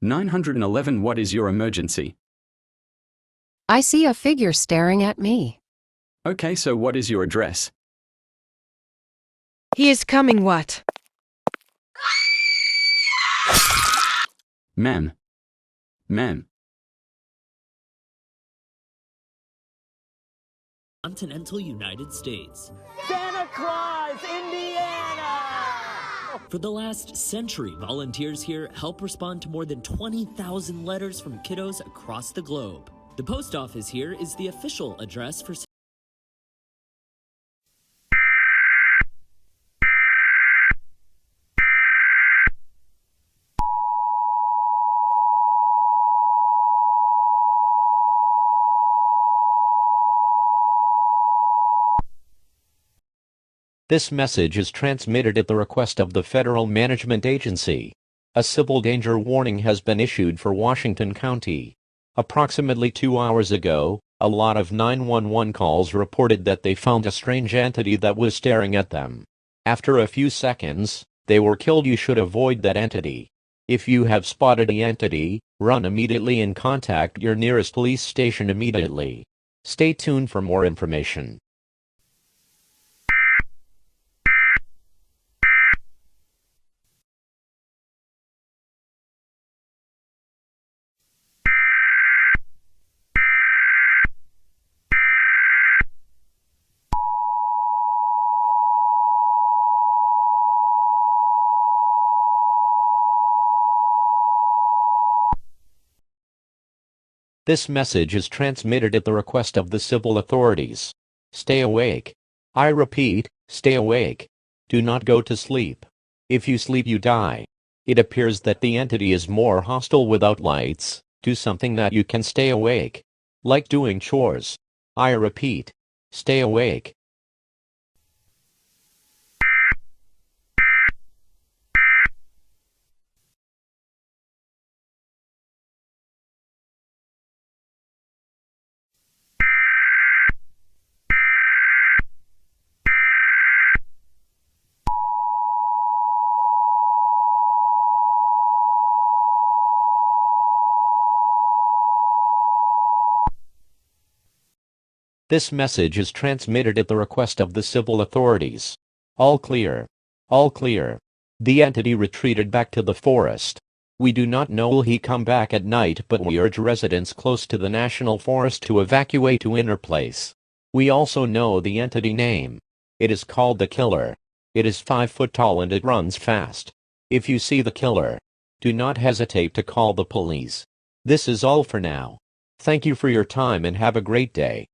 911. What is your emergency? I see a figure staring at me. Okay, so what is your address? He is coming, what? Ma'am. Ma'am. Continental United States. Santa Claus, Indiana! For the last century, volunteers here help respond to more than 20,000 letters from kiddos across the globe. The post office here is the official address for This message is transmitted at the request of the Federal Management Agency. A civil danger warning has been issued for Washington County. Approximately 2 hours ago, a lot of 911 calls reported that they found a strange entity that was staring at them. After a few seconds, they were killed. You should avoid that entity. If you have spotted the entity, run immediately and contact your nearest police station immediately. Stay tuned for more information. This message is transmitted at the request of the civil authorities. Stay awake. I repeat, stay awake. Do not go to sleep. If you sleep, you die. It appears that the entity is more hostile without lights. Do something that you can stay awake. Like doing chores. I repeat, stay awake. This message is transmitted at the request of the civil authorities. All clear. All clear. The entity retreated back to the forest. We do not know will he come back at night, but we urge residents close to the national forest to evacuate to inner place. We also know the entity name. It is called the Killer. It is 5 foot tall and it runs fast. If you see the Killer, do not hesitate to call the police. This is all for now. Thank you for your time and have a great day.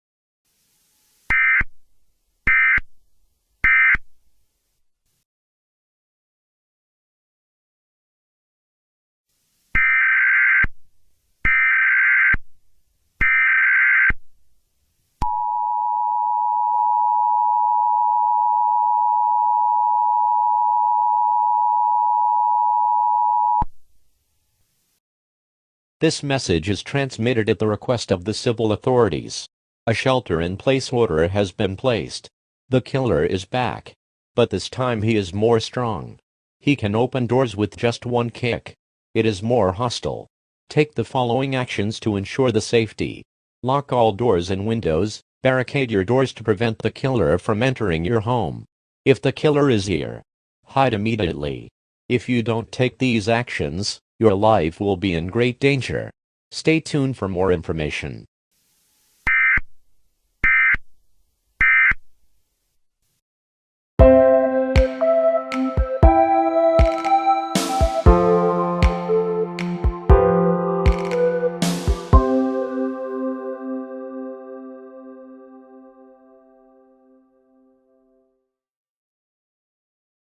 This message is transmitted at the request of the civil authorities. A shelter-in-place order has been placed. The Killer is back. But this time he is more strong. He can open doors with just one kick. It is more hostile. Take the following actions to ensure the safety. Lock all doors and windows. Barricade your doors to prevent the Killer from entering your home. If the Killer is here, hide immediately. If you don't take these actions, your life will be in great danger. Stay tuned for more information.